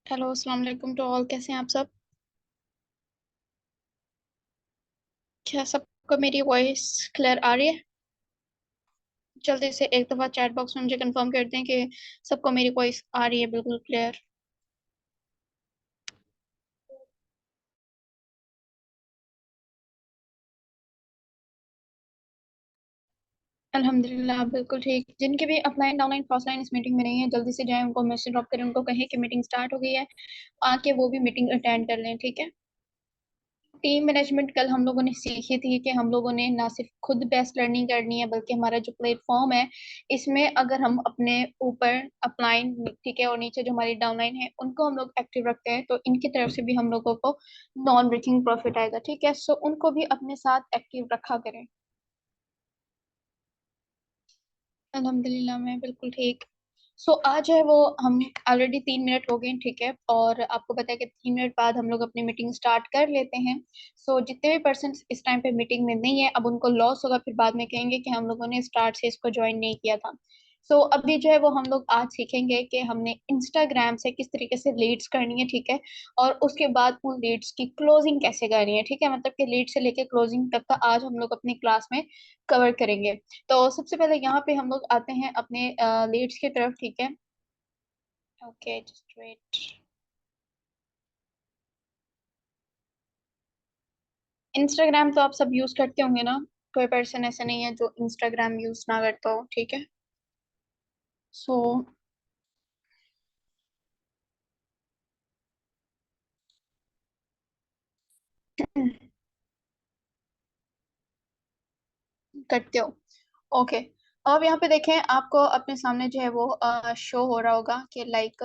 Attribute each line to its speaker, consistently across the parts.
Speaker 1: Hello अस्सलाम वालेकुम to all. कैसे हैं आप सब? क्या सबको मेरी वॉइस क्लियर आ रही है? जल्दी से एक दफ़ा चैट बॉक्स में मुझे कंफर्म कर दें कि सबको मेरी वॉइस आ रही है बिल्कुल क्लियर। अल्हम्दुलिल्लाह बिल्कुल ठीक। जिनके भी अपलाइन डाउनलाइन क्रॉसलाइन इस मीटिंग में नहीं है, जल्दी से जाएं, उनको मैसेज ड्रॉप करें, उनको कहें कि मीटिंग स्टार्ट हो गई है, आके वो भी मीटिंग अटेंड कर लें। ठीक है। टीम मैनेजमेंट कल हम लोगों ने सीखी थी कि हम लोगों ने ना सिर्फ खुद बेस्ट लर्निंग करनी है, बल्कि हमारा जो प्लेटफॉर्म है इसमें अगर हम अपने ऊपर अपलाइन, ठीक है, और नीचे जो हमारी डाउनलाइन है उनको हम लोग एक्टिव रखते हैं तो इनकी तरफ से भी हम लोगों को नॉन ब्रेकिंग प्रॉफिट आएगा। ठीक है, सो उनको भी अपने साथ एक्टिव रखा करें। अल्हम्दुलिल्लाह मैं बिल्कुल ठीक। सो आज है वो, हम ऑलरेडी 3 मिनट हो गए, ठीक है, और आपको पता है कि 3 मिनट बाद हम लोग अपनी मीटिंग स्टार्ट कर लेते हैं। सो जितने भी पर्सन इस टाइम पे मीटिंग में नहीं है, अब उनको लॉस होगा, फिर बाद में कहेंगे कि हम लोगों ने स्टार्ट से इसको ज्वाइन नहीं किया था। सो अभी जो है वो हम लोग आज सीखेंगे कि हमने इंस्टाग्राम से किस तरीके से लीड्स करनी है, ठीक है, और उसके बाद उन लीड्स की क्लोजिंग कैसे करनी है। ठीक है, मतलब कि लीड से लेके क्लोजिंग तक का आज हम लोग अपनी क्लास में कवर करेंगे। तो सबसे पहले यहाँ पे हम लोग आते हैं अपने लीड्स की तरफ। ठीक है, ओके जस्ट वेट। इंस्टाग्राम तो आप सब यूज करते होंगे ना? कोई पर्सन ऐसा नहीं है जो इंस्टाग्राम यूज ना करता हो। ठीक है, सो करते हो। ओके, अब यहाँ पे देखें, आपको अपने सामने जो है वो शो हो रहा होगा कि लाइक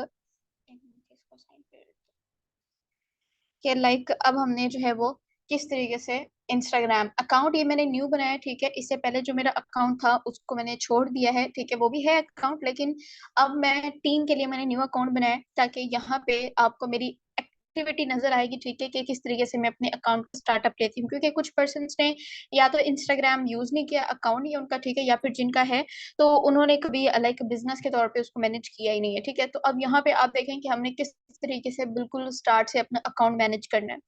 Speaker 1: अब हमने जो है वो किस तरीके से इंस्टाग्राम अकाउंट, ये मैंने न्यू बनाया है। ठीक है, इससे पहले जो मेरा अकाउंट था उसको मैंने छोड़ दिया है। ठीक है, वो भी है अकाउंट, लेकिन अब मैं टीम के लिए मैंने न्यू अकाउंट बनाया है ताकि यहाँ पे आपको मेरी एक्टिविटी नजर आएगी। ठीक है, कि किस तरीके से मैं अपने अकाउंट को स्टार्टअप लेती हूँ, क्योंकि कुछ पर्सन ने या तो इंस्टाग्राम यूज नहीं किया, अकाउंट ही उनका, ठीक है, या फिर जिनका है तो उन्होंने कभी लाइक बिजनेस के तौर पे उसको मैनेज किया ही नहीं है। ठीक है, तो अब यहाँ पे आप देखें कि हमने किस तरीके से बिल्कुल स्टार्ट से अपना अकाउंट मैनेज करना है।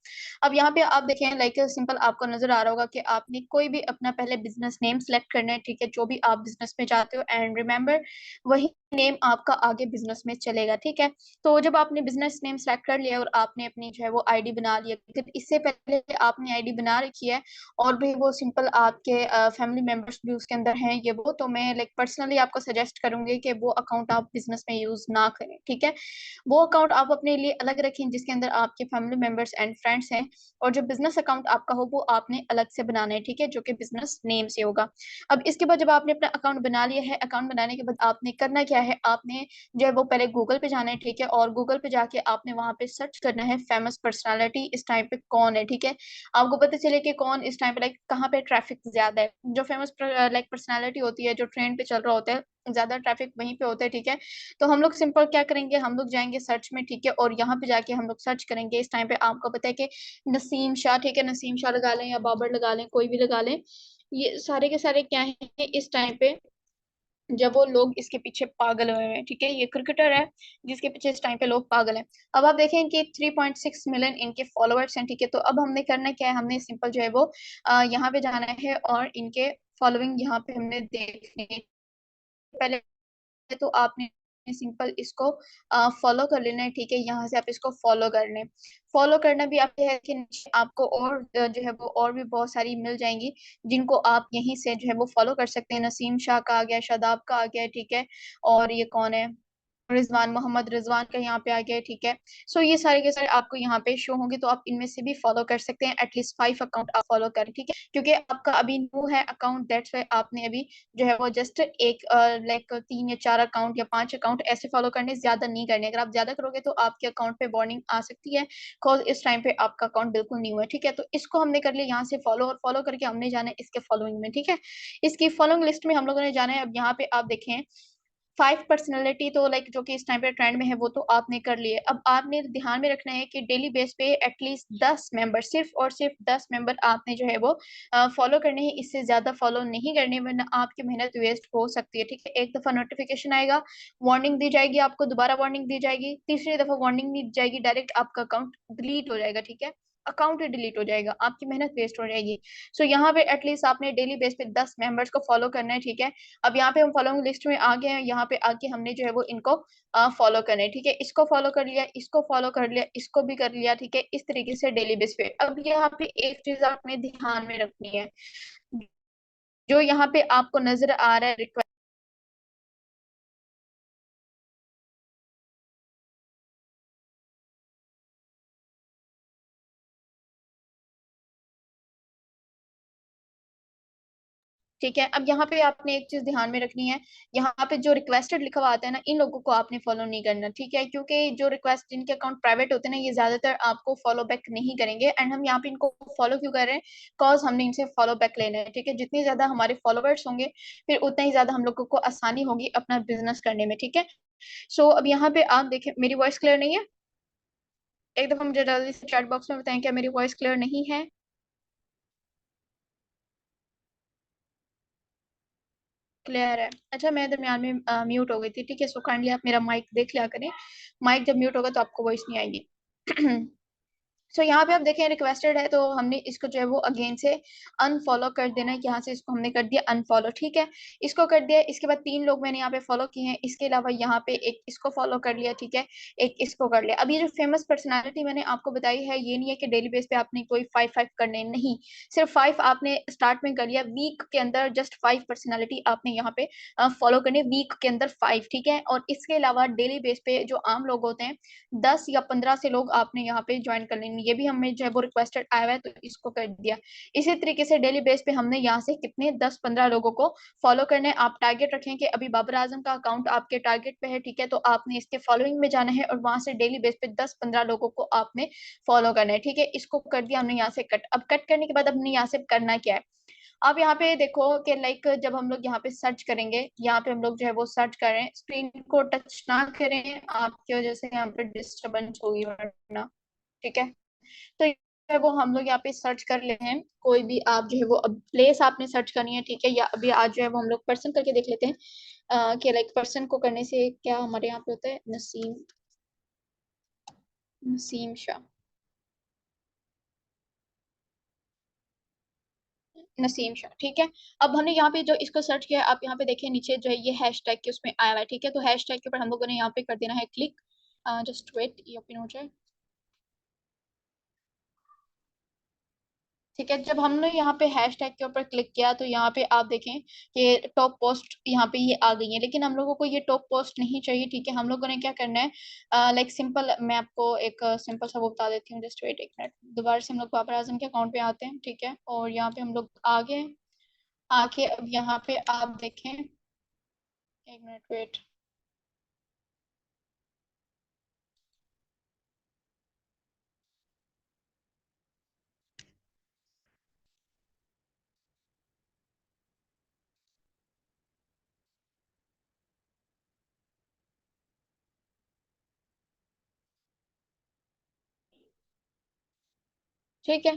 Speaker 1: अब यहाँ पे आप देखें, लाइक सिंपल आपको नजर आ रहा होगा कि आपने कोई भी अपना पहले बिजनेस नेम सेलेक्ट करना है। ठीक है, जो भी आप बिजनेस में चाहते हो, एंड रिमेंबर वही नेम आपका आगे बिजनेस में चलेगा। ठीक है, तो जब आपने बिजनेस नेम सेलेक्ट कर लिया और आपने अपनी जो है वो आईडी बना लिया, लेकिन इससे पहले आपने आईडी बना रखी है और भी वो सिंपल आपके फैमिली मेंबर्स भी उसके अंदर हैं ये वो, तो मैं लाइक पर्सनली आपको सजेस्ट करूंगी कि वो अकाउंट आप बिजनेस में यूज ना करें। ठीक है, वो अकाउंट आप अपने लिए अलग रखें जिसके अंदर आपके फैमिली मेंबर्स एंड फ्रेंड्स हैं, और जो बिजनेस अकाउंट आपका हो वो आपने अलग से बनाना है। ठीक है, जो कि बिजनेस नेम से होगा। अब इसके बाद जब आपने अपना अकाउंट बना लिया है, अकाउंट बनाने के बाद आपने करना क्या है, आपने जो है वो पहले गूगल पे जाना है। ठीक है, और गूगल पे जाके आपने वहां पे सर्च करना है फेमस पर्सनालिटी इस टाइम पे कौन है। ठीक है, आपको पता चले कि कौन इस टाइम पे लाइक कहाँ पे ट्रैफिक ज्यादा है, जो फेमस लाइक पर्सनालिटी होती है, जो ट्रेंड पे चल रहा होता है, ज्यादा ट्रैफिक वहीं पे होता है। ठीक है, तो हम लोग सिंपल क्या करेंगे, हम लोग जाएंगे सर्च में। ठीक है, और यहाँ पे जाके हम लोग सर्च करेंगे। इस टाइम पे आपको पता है कि नसीम शाह, ठीक है, नसीम शाह लगा लें या बाबर लगा लें, कोई भी लगा लें, ये सारे के सारे क्या है इस टाइम पे, जब वो लोग इसके पीछे पागल हुए हैं। ठीक है, ये क्रिकेटर है जिसके पीछे इस टाइम पे लोग पागल हैं। अब आप देखें कि 3.6 मिलियन इनके फॉलोअर्स हैं। ठीक है, तो अब हमने करना क्या है, हमने सिंपल जो है वो यहाँ पे जाना है और इनके फॉलोइंग यहाँ पे हमने देखनी है। पहले तो आपने सिंपल इसको फॉलो कर लेना है। ठीक है, यहाँ से आप इसको फॉलो कर लें। फॉलो करना भी आप है कि नीचे आपको और जो है वो और भी बहुत सारी मिल जाएंगी जिनको आप यहीं से जो है वो फॉलो कर सकते हैं। नसीम शाह का आ गया, शादाब का आ गया, ठीक है, और ये कौन है, रिजवान, मोहम्मद रिजवान का यहाँ पे आ गया। ठीक है, सो ये सारे के सारे आपको यहाँ पे शो होंगे, तो आप इनमें से भी फॉलो कर सकते हैं। एटलीस्ट 5 अकाउंट आप फॉलो करें। ठीक है, क्योंकि आपका अभी न्यू है अकाउंट, दैट्स वाई आपने अभी जो है वो जस्ट एक लाइक 3 या 4 अकाउंट या 5 अकाउंट ऐसे फॉलो करने, ज्यादा नहीं करने। अगर आप ज्यादा करोगे तो आपके अकाउंट पे वार्निंग आ सकती है, बिकॉज इस टाइम पे आपका अकाउंट बिल्कुल न्यू है। ठीक है, तो इसको हमने कर लिया यहाँ से फॉलो, और फॉलो करके हमने जाना है इसके फॉलोइंग में। ठीक है, इसकी फॉलोइंग लिस्ट में हम लोगों ने जाना है। अब यहाँ पे आप देखें 5 पर्सनैलिटी तो लाइक जो कि इस टाइम पे ट्रेंड में है वो तो आपने कर लिए। अब आपने ध्यान में रखना है कि डेली बेस पे एटलीस्ट 10 मेंबर, सिर्फ और सिर्फ 10 मेंबर आपने जो है वो फॉलो करने हैं, इससे ज्यादा फॉलो नहीं करने, वरना आपकी मेहनत वेस्ट हो सकती है। ठीक है, एक दफा नोटिफिकेशन आएगा, वार्निंग दी जाएगी आपको, दोबारा वार्निंग दी जाएगी, तीसरी दफा वार्निंग नहीं दी जाएगी, डायरेक्ट आपका अकाउंट डिलीट हो जाएगा। ठीक है, अकाउंट ही डिलीट हो जाएगा, आपकी मेहनत वेस्ट हो जाएगी। सो यहाँ पे एटलीस्ट आपने डेली बेस पे 10 मेंबर्स को फॉलो करना है। ठीक है, अब यहाँ पे हम फॉलोइंग लिस्ट में आ गए हैं, यहाँ पे आके हमने जो है वो इनको फॉलो करना है। ठीक है, इसको फॉलो कर लिया, इसको फॉलो कर लिया, इसको भी कर लिया। ठीक है, इस तरीके से डेली बेस पे। अब यहाँ पे एक चीज आपने ध्यान में रखनी है, जो यहाँ पे आपको नजर आ रहा है, ठीक है। अब यहाँ पे आपने एक चीज ध्यान में रखनी है, यहाँ पे जो रिक्वेस्टेड लिखा हुआ आता है ना, इन लोगों को आपने फॉलो नहीं करना। ठीक है, क्योंकि जो रिक्वेस्ट, जिनके अकाउंट प्राइवेट होते हैं ना, ये ज्यादातर आपको फॉलो बैक नहीं करेंगे। एंड हम यहाँ पे इनको फॉलो क्यों कर रहे हैं, कॉज हमने इनसे फॉलो बैक लेना है। ठीक है, जितनी ज्यादा हमारे फॉलोवर्स होंगे, फिर उतना ही ज्यादा हम लोगों को आसानी होगी अपना बिजनेस करने में। ठीक है, सो अब यहाँ पे आप देखें, मेरी वॉइस क्लियर नहीं है? एक दफा मुझे जल्दी से चैट बॉक्स में बताएं क्या मेरी वॉइस क्लियर नहीं है। क्लियर है? अच्छा, मैं दरमियान में म्यूट हो गई थी। ठीक है, सो काइंडली आप मेरा माइक देख लिया करें, माइक जब म्यूट होगा तो आपको वॉइस नहीं आएगी। सो यहाँ पे आप देखें रिक्वेस्टेड है, तो हमने इसको जो है वो अगेन से अनफॉलो कर देना है। यहाँ से इसको हमने कर दिया अनफॉलो। ठीक है, इसको कर दिया। इसके बाद 3 लोग मैंने यहाँ पे फॉलो किए हैं, इसके अलावा यहाँ पे एक इसको फॉलो कर लिया। ठीक है, एक इसको कर लिया। अब ये जो फेमस पर्सनालिटी मैंने आपको बताई है, ये नहीं है कि डेली बेस पे आपने कोई 5 5 करने, नहीं, सिर्फ 5 आपने स्टार्ट में कर लिया। वीक के अंदर जस्ट 5 पर्सनालिटी आपने यहाँ पे फॉलो करनी, वीक के अंदर 5। ठीक है, और इसके अलावा डेली बेस पे जो आम लोग होते हैं, 10 या 15 से लोग आपने यहाँ पे ज्वाइन कर लेंगे। ये भी हमें जो है वो रिक्वेस्टेड आया हुआ है, तो इसको कर दिया। इसी तरीके से डेली बेस पे हमने यहाँ से कितने 10 15 लोगों को फॉलो करने। आप टारगेट रखें कि अभी बाबर आजम का अकाउंट आपके टारगेट पे है। ठीक है, तो आपने इसके फॉलोइंग में जाना है और वहां से डेली बेस पे 10 15 लोगों को आपने फॉलो करना है। ठीक है, इसको कर दिया हमने यहाँ से कट। अब कट करने के बाद हमने यहाँ से करना क्या है, अब यहाँ पे देखो कि लाइक जब हम लोग यहाँ पे सर्च करेंगे, यहाँ पे हम लोग जो है वो सर्च करें, स्क्रीन को टच ना करें, आपकी वजह से यहाँ पे डिस्टरबेंस होगी वरना। ठीक है, तो ये है वो हम लोग यहाँ पे सर्च कर लेते हैं, कोई भी आप जो है वो, अब प्लेस आपने सर्च करनी है। ठीक है, या अभी आज जो है वो हम लोग पर्सन करके देख लेते हैं, कि लाइक पर्सन को करने से क्या हमारे यहाँ पे होता है, नसीम, नसीम शाह, नसीम शाह। ठीक है, अब हमने यहाँ पे जो इसको सर्च किया है, आप यहाँ पे देखिए नीचे जो है ये हैशटैग के उसमें आया हुआ है। ठीक है, तो हैशटैग के ऊपर हम लोगों ने यहाँ पे कर देना है क्लिक। जस्ट वेट, ये ओपन हो जाए। ठीक है, जब हमने यहाँ पे हैशटैग के ऊपर क्लिक किया, तो यहाँ पे आप देखें कि टॉप पोस्ट यहाँ पे ये आ गई है, लेकिन हम लोगों को ये टॉप पोस्ट नहीं चाहिए। ठीक है, हम लोगों ने क्या करना है, लाइक सिंपल, मैं आपको एक सिंपल सा वो बता देती हूँ। जस्ट वेट, एक मिनट, दोबारा से हम लोग बाबर आजम के अकाउंट पे आते हैं। ठीक है, और यहाँ पे हम लोग आगे आके अब यहाँ पे आप देखें, एक मिनट वेट। ठीक है,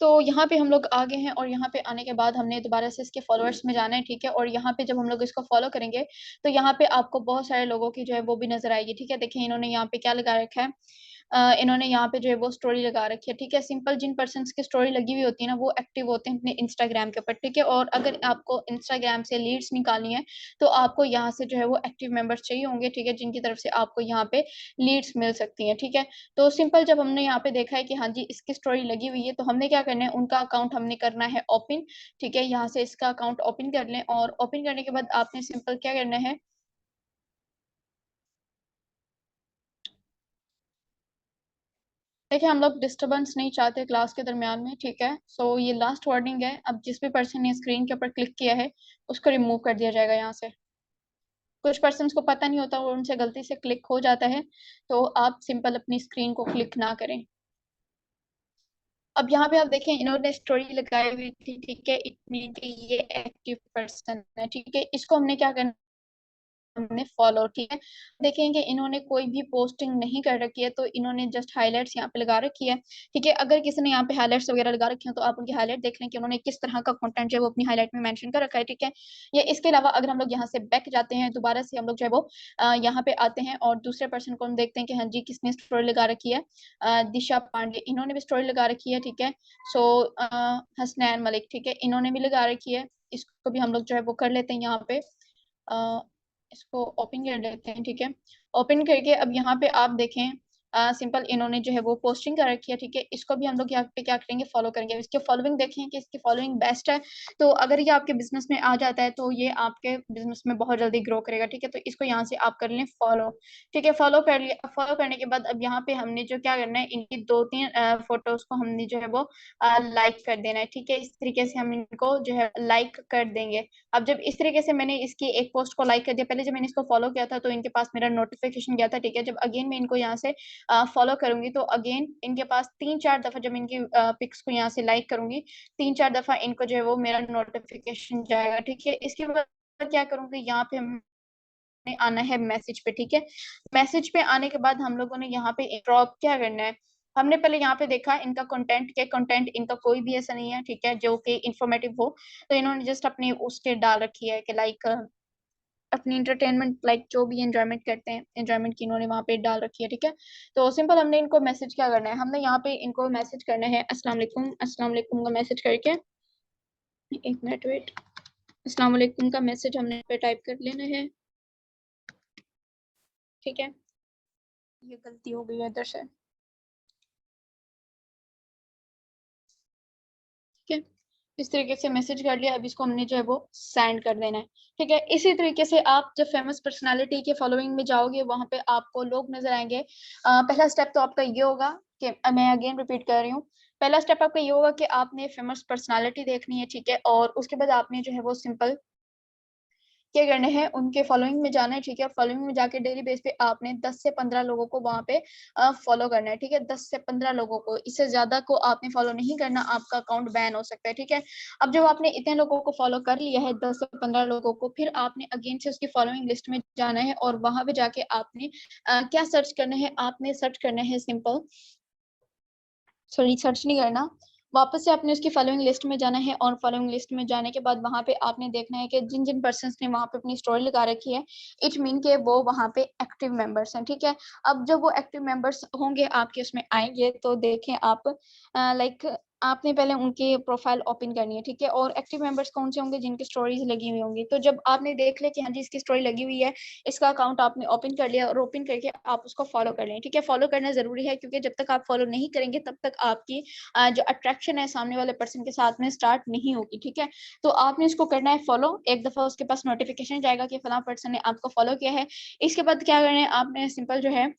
Speaker 1: तो यहाँ पे हम लोग आ गए हैं, और यहाँ पे आने के बाद हमने दोबारा से इसके फॉलोअर्स में जाना है। ठीक है, और यहाँ पे जब हम लोग इसको फॉलो करेंगे, तो यहाँ पे आपको बहुत सारे लोगों की जो है वो भी नजर आएगी। ठीक है, देखिए इन्होंने यहाँ पे क्या लगा रखा है, इन्होंने यहाँ पे जो है वो स्टोरी लगा रखी है। ठीक है, सिंपल जिन पर्सन की स्टोरी लगी हुई होती है ना, वो एक्टिव होते हैं अपने इंस्टाग्राम के ऊपर। ठीक है, और अगर आपको इंस्टाग्राम से लीड्स निकालनी है, तो आपको यहाँ से जो है वो एक्टिव मेंबर्स चाहिए होंगे। ठीक है, जिनकी तरफ से आपको यहाँ पे लीड्स मिल सकती हैं। ठीक है, तो सिंपल जब हमने यहाँ पे देखा है कि हाँ जी इसकी स्टोरी लगी हुई है, तो हमने क्या करना है, उनका अकाउंट हमने करना है ओपन। ठीक है, यहाँ से इसका अकाउंट ओपन कर लें, और ओपन करने के बाद आपने सिंपल क्या करना है, देखिए हम लोग डिस्टरबेंस नहीं चाहते क्लास के दरमियान में। ठीक है, सो ये लास्ट वार्निंग है, अब जिस भी पर्सन ने स्क्रीन के ऊपर क्लिक किया है, उसको रिमूव कर दिया जाएगा यहाँ से। कुछ पर्सन को पता नहीं होता और उनसे गलती से क्लिक हो जाता है, तो आप सिंपल अपनी स्क्रीन को क्लिक ना करें। अब यहाँ पे आप देखें, इन्होंने स्टोरी लगाई हुई थी। ठीक है, इट मीन कि ये एक्टिव पर्सन है। ठीक है, इसको हमने क्या करना हमने फॉलो, ठीक है। देखेंगे इन्होंने कोई भी पोस्टिंग नहीं कर रखी है, तो इन्होंने जस्ट हाइलाइट्स यहाँ पे लगा रखी है, ठीक है। अगर किसी ने यहाँ पे हाइलाइट्स वगैरह लगा रखी है तो आप उनकी हाईलाइट देख लें कि उन्होंने किस तरह का कंटेंट जो है वो अपनी हाईलाइट में मेंशन कर रखा है, ठीक है। ये इसके अलावा अगर हम लोग यहाँ से बैक जाते हैं, दोबारा से हम लोग जो है वो यहाँ पे आते हैं और दूसरे पर्सन को हम देखते हैं कि हाँ जी किसने स्टोरी लगा रखी है, दिशा पांडे, इन्होंने भी स्टोरी लगा रखी है, ठीक है। सो हसनैन मलिक, ठीक है, इन्होंने भी लगा रखी है। इसको भी हम लोग जो है वो कर लेते हैं यहाँ पे, इसको ओपन कर लेते हैं, ठीक है। ओपन करके अब यहाँ पे आप देखें सिंपल इन्होंने जो है वो पोस्टिंग कर रखी है, ठीक है। इसको भी हम लोग यहाँ पे क्या करेंगे, फॉलो करेंगे। इसके फॉलोइंग देखें कि इसकी फॉलोइंग बेस्ट है, तो अगर ये आपके बिजनेस में आ जाता है तो ये आपके बिजनेस में बहुत जल्दी ग्रो करेगा, ठीक है। तो इसको यहाँ से आप कर लें फॉलो, ठीक है। फॉलो कर लिया, फॉलो करने के बाद अब यहाँ पे हमने जो क्या करना है, इनकी 2-3 फोटोज को हमने जो है वो लाइक कर देना है, ठीक है। इस तरीके से हम इनको जो है लाइक कर देंगे। अब जब इस तरीके से मैंने इसकी एक पोस्ट को लाइक कर दिया, पहले जब मैंने इसको फॉलो किया था तो इनके पास मेरा नोटिफिकेशन गया था, ठीक है। जब अगेन मैं इनको यहाँ से फॉलो करूंगी तो अगेन इनके पास 3-4 दफा, जब इनकी पिक्स को यहाँ से लाइक करूंगी 3-4 दफा इनको जो है वो मेरा नोटिफिकेशन जाएगा, ठीक है। इसके बाद क्या करूंगी, यहाँ पे हमने आना है मैसेज पे, ठीक है। मैसेज पे आने के बाद हम लोगों ने यहाँ पे ड्रॉप क्या करना है, हमने पहले यहाँ पे देखा इनका कंटेंट, के कंटेंट इनका कोई भी ऐसा नहीं है, ठीक है, जो कि इंफॉर्मेटिव हो। तो इन्होंने जस्ट अपनी उसके डाल रखी है कि लाइक अपनी इंटरटेनमेंट, लाइक जो भी एंजॉयमेंट करते हैं, एंजॉयमेंट की इन्होंने वहां पे डाल रखी है, ठीक है। तो सिंपल हमने इनको मैसेज क्या करना है, हमने यहाँ पे इनको मैसेज करना है अस्सलाम वालेकुम, अस्सलाम वालेकुम का मैसेज करके, एक मिनट वेट, अस्सलाम वालेकुम का मैसेज हमने पे टाइप कर लेना है, ठीक है। ये गलती हो गई है इधर से, ठीक है। इस तरीके से मैसेज कर लिया, अब इसको हमने जो है वो सेंड कर देना है, ठीक है। इसी तरीके से आप जब फेमस पर्सनालिटी के फॉलोइंग में जाओगे वहां पे आपको लोग नजर आएंगे। पहला स्टेप तो आपका ये होगा कि मैं अगेन रिपीट कर रही हूँ, पहला स्टेप आपका ये होगा कि आपने फेमस पर्सनालिटी देखनी है, ठीक है। और उसके बाद आपने जो है वो सिंपल क्या करना है, उनके फॉलोइंग में जाना है, ठीक है। फॉलोइंग में जाके डेली बेस पे आपने 10 से 15 लोगों को वहां पे फॉलो करना है, ठीक है। 10 से 15 लोगों को, इससे ज्यादा को आपने फॉलो नहीं करना, आपका अकाउंट बैन हो सकता है, ठीक है। अब जब आपने इतने लोगों को फॉलो कर लिया है, 10 से 15 लोगों को, फिर आपने अगेन से उसकी फॉलोइंग लिस्ट में जाना है और वहां पे जाके आपने क्या सर्च करना है, आपने सर्च करना है सिंपल, सॉरी सर्च नहीं करना, वापस से आपने उसकी फॉलोइंग लिस्ट में जाना है और फॉलोइंग लिस्ट में जाने के बाद वहां पे आपने देखना है कि जिन जिन पर्सन्स ने वहां पे अपनी स्टोरी लगा रखी है, इट मीन के वो वहां पे एक्टिव मेंबर्स हैं, ठीक है। अब जब वो एक्टिव मेंबर्स होंगे आपके उसमें आएंगे तो देखें आप लाइक आपने पहले उनकी प्रोफाइल ओपन करनी है, ठीक है। और एक्टिव मेंबर्स कौन से होंगे, जिनकी स्टोरीज लगी हुई होंगी। तो जब आपने देख लिया कि हाँ जी इसकी स्टोरी लगी हुई है, इसका अकाउंट आपने ओपन कर लिया और ओपन करके आप उसको फॉलो कर लें, ठीक है। फॉलो करना जरूरी है क्योंकि जब तक आप फॉलो नहीं करेंगे तब तक आपकी जो अट्रैक्शन है सामने वाले पर्सन के साथ में स्टार्ट नहीं होगी, ठीक है। तो आपने इसको करना है फॉलो, एक दफा उसके पास नोटिफिकेशन जाएगा कि फला पर्सन ने आपको फॉलो किया है। इसके बाद क्या करना है, आपने सिंपल जो है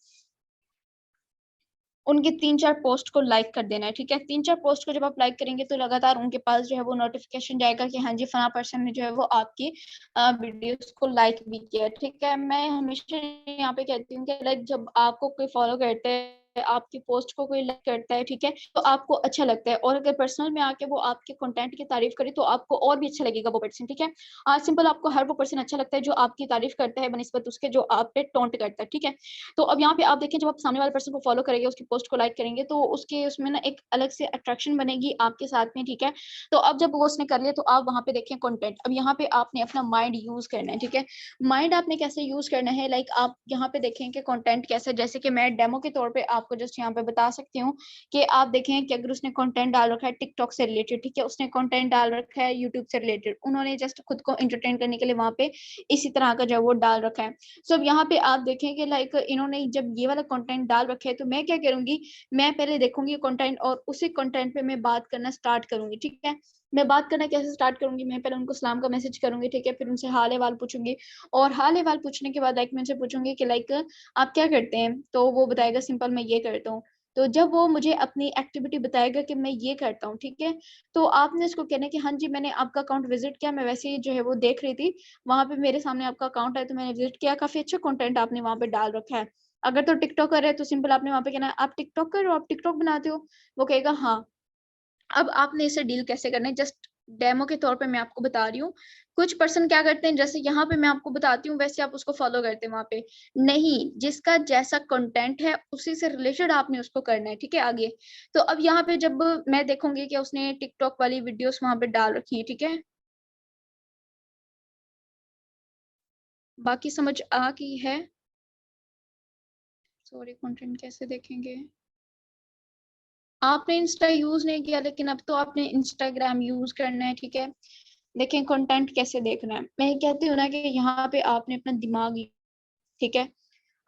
Speaker 1: उनके 3-4 पोस्ट को लाइक कर देना है, ठीक है। 3-4 पोस्ट को जब आप लाइक करेंगे तो लगातार उनके पास जो है वो नोटिफिकेशन जाएगा कि हाँ जी फला पर्सन ने जो है वो आपकी वीडियोस को लाइक भी किया, ठीक है। मैं हमेशा यहाँ पे कहती हूँ कि लाइक जब आपको कोई फॉलो करते हैं, आपकी पोस्ट को कोई लाइक करता है, ठीक है, तो आपको अच्छा लगता है। और अगर पर्सनल में आके वो आपके कंटेंट की तारीफ करे तो आपको और भी अच्छा लगेगा वो पर्सन, ठीक है। आज सिंपल आपको हर वो पर्सन अच्छा लगता है जो आपकी तारीफ करता है बनिस्बत उसके जो आप पे टोंट करता है, ठीक है। तो अब यहाँ पे आप देखें, जब आप सामने वाले पर्सन को फॉलो करेंगे, उसकी पोस्ट को लाइक करेंगे, तो उसके उसमें ना एक अलग से अट्रैक्शन बनेगी आपके साथ में, ठीक है। तो अब जब वो उसने कर लिया तो आप वहां पे देखें कंटेंट, अब यहाँ पे आपने अपना माइंड यूज करना है, ठीक है। माइंड आपने कैसे यूज करना है, लाइक आप यहाँ पे देखें कि कंटेंट कैसे, जैसे कि मैं डेमो के तौर पे आपको जस्ट यहाँ पे बता सकती हूँ कि आप देखें कि अगर उसने कंटेंट डाल रखा है टिकटॉक से रिलेटेड, ठीक है, उसने कंटेंट डाल रखा है यूट्यूब से रिलेटेड, उन्होंने जस्ट खुद को एंटरटेन करने के लिए वहां पे इसी तरह का जो है वो डाल रखा है। सो अब यहाँ पे आप देखें कि लाइक इन्होंने जब ये वाला कंटेंट डाल रखे है तो मैं क्या करूंगी, मैं पहले देखूंगी कंटेंट और उसी कंटेंट पे मैं बात करना स्टार्ट करूंगी, ठीक है। मैं बात करना कैसे स्टार्ट करूंगी, मैं पहले उनको सलाम का मैसेज करूंगी, ठीक है। फिर उनसे हाल अहवाल पूछूंगी और हाल अहवाल पूछने के बाद लाइक मैं उनसे पूछूंगी कि लाइक आप क्या करते हैं, तो वो बताएगा सिंपल मैं ये करता हूँ। तो जब वो मुझे अपनी एक्टिविटी बताएगा कि मैं ये करता हूँ, ठीक है, तो आपने इसको कहना है कि हाँ जी मैंने आपका अकाउंट विजिट किया, मैं वैसे ही जो है वो देख रही थी, वहां पे मेरे सामने आपका अकाउंट है तो मैंने विजिट किया, काफी अच्छा कंटेंट आपने वहां पे डाल रखा है। अगर तो टिकटॉकर है तो सिंपल आपने वहां पे कहना है आप टिकटॉकर हो, आप टिकटॉक बनाते हो, वो कहेगा हाँ। अब आपने इसे डील कैसे करना है, जस्ट डेमो के तौर पे मैं आपको बता रही हूँ। कुछ पर्सन क्या करते हैं, जैसे यहाँ पे मैं आपको बताती हूँ वैसे आप उसको फॉलो करते हैं वहां पे। नहीं, जिसका जैसा कंटेंट है उसी से रिलेटेड आपने उसको करना है, ठीक है। आगे तो अब यहाँ पे जब मैं देखूंगी कि उसने टिकटॉक वाली वीडियोस वहां पे डाल रखी है, ठीक है, बाकी समझ आ गई है। सॉरी, कंटेंट कैसे देखेंगे, आपने इंस्टा यूज नहीं किया लेकिन अब तो आपने इंस्टाग्राम यूज करना है, ठीक है। देखें कंटेंट कैसे देखना है, मैं कहती हूँ ना कि यहाँ पे आपने अपना दिमाग, ठीक है,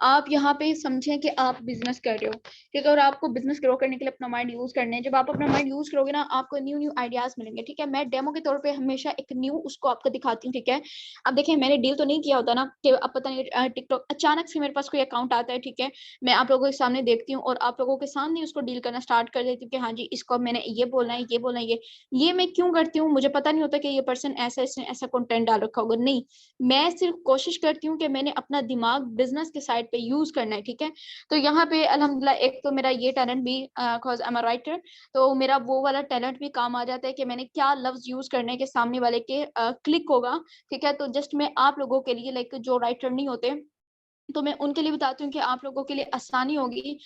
Speaker 1: आप यहाँ पे समझें कि आप बिजनेस कर रहे हो, ठीक है, और आपको बिजनेस ग्रो करने के लिए अपना माइंड यूज करना है। जब आप अपना माइंड यूज करोगे ना, आपको न्यू न्यू आइडियाज मिलेंगे, ठीक है। मैं डेमो के तौर पे हमेशा एक न्यू उसको आपको दिखाती हूँ, ठीक है। अब देखिए मैंने डील तो नहीं किया होता ना कि अब पता नहीं टिकटॉक अचानक से मेरे पास कोई अकाउंट आता है, ठीक है, मैं आप लोगों के सामने देखती हूँ और आप लोगों के सामने उसको डील करना स्टार्ट कर देती हूँ कि हाँ जी इसको मैंने ये बोलना है, ये बोलना है, ये मैं क्यों करती हूँ, मुझे पता नहीं होता कि ये पर्सन ऐसा इसने ऐसा कंटेंट डाल रखा होगा, नहीं, मैं सिर्फ कोशिश करती हूँ कि मैंने अपना दिमाग बिजनेस के साइड पे यूज करना है, ठीक है। तो यहाँ पे अल्हम्दुलिल्लाह एक तो मेरा ये टैलेंट भी cause I am a writer, तो मेरा वो वाला टैलेंट भी काम आ जाता है कि मैंने क्या लफ्ज यूज करने के सामने वाले के क्लिक होगा, ठीक है। तो जस्ट मैं आप लोगों के लिए लाइक जो राइटर नहीं होते तो मैं उनके लिए बताती हूँ कि आप लोगों के लिए आसानी होगी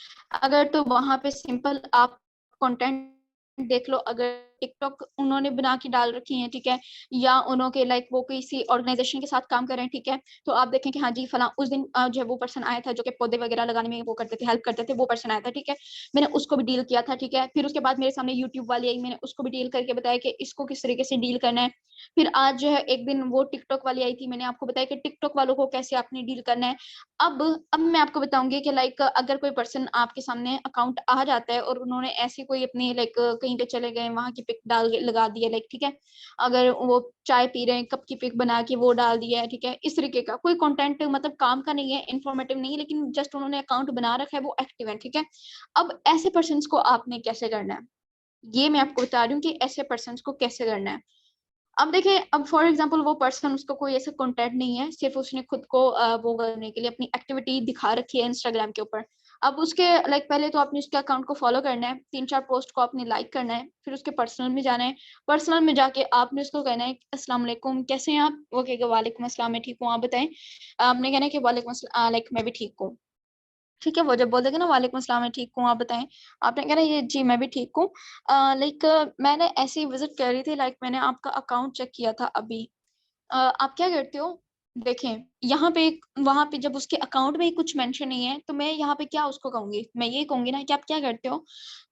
Speaker 1: अगर तो वहां पे सिंपल आप कंटेंट देख लो। अगर टिकटॉक उन्होंने बना के डाल रखी है, ठीक है, या उन्होंने लाइक वो किसी ऑर्गेनाइजेशन के साथ काम कर रहे हैं, ठीक है, तो आप देखें कि हाँ जी फला उस दिन जो है वो पर्सन आया था जो कि पौधे वगैरह लगाने में वो करते थे, हेल्प करते थे, वो पर्सन आया था, ठीक है, मैंने उसको भी डील किया था, ठीक है। फिर उसके बाद मेरे सामने यूट्यूब वाली आई, मैंने उसको भी डील करके बताया कि इसको किस तरीके से डील करना है। फिर आज जो है एक दिन वो टिकटॉक वाली आई थी, मैंने आपको बताया कि टिकटॉक वालों को कैसे आपने डील करना है। अब मैं आपको बताऊंगी कि लाइक अगर कोई पर्सन आपके सामने अकाउंट आ जाता है और उन्होंने ऐसी कोई अपनी लाइक कहीं पे चले गए वहां की पिक डाल लगा दी है, लाइक ठीक है, अगर वो चाय पी रहे हैं कप की पिक बना के वो डाल दिया है, ठीक है, इस तरीके का कोई कंटेंट मतलब काम का नहीं है, इंफॉर्मेटिव नहीं है, लेकिन जस्ट उन्होंने अकाउंट बना रखा है, वो एक्टिव है, ठीक है। अब ऐसे पर्सन को आपने कैसे करना है, ये मैं आपको बता रही हूँ कि ऐसे पर्सन को कैसे करना है। अब देखिए, अब फॉर एग्जांपल वो पर्सन उसको कोई ऐसा कंटेंट नहीं है, सिर्फ उसने खुद को वो करने के लिए अपनी एक्टिविटी दिखा रखी है इंस्टाग्राम के ऊपर। अब उसके लाइक पहले तो आपने उसके अकाउंट को फॉलो करना है, 3-4 पोस्ट को आपने लाइक करना है, फिर उसके पर्सनल में जाना है। पर्सनल में जाके आपने उसको कहना है अस्सलाम वालेकुम, कैसे हैं आप, वो कहेगा वालेकुम अस्सलाम, मैं ठीक हूँ, आप बताएं। आपने कहना है कि वालेकुम अस्सलाम, लाइक मैं भी ठीक हूँ, ठीक है। वो जब बोल देगा ना वालेकुम अस्सलाम मैं ठीक हूँ, आप बताएं, आपने कहना ये जी मैं भी ठीक हूँ। लाइक मैंने ऐसे ही विजिट कर रही थी, लाइक मैंने आपका अकाउंट चेक किया था अभी। आप क्या करते हो, देखें यहाँ पे वहां पे जब उसके अकाउंट में ही कुछ मेंशन नहीं है तो मैं यहाँ पे क्या उसको कहूंगी, मैं ये कहूंगी ना कि आप क्या करते हो।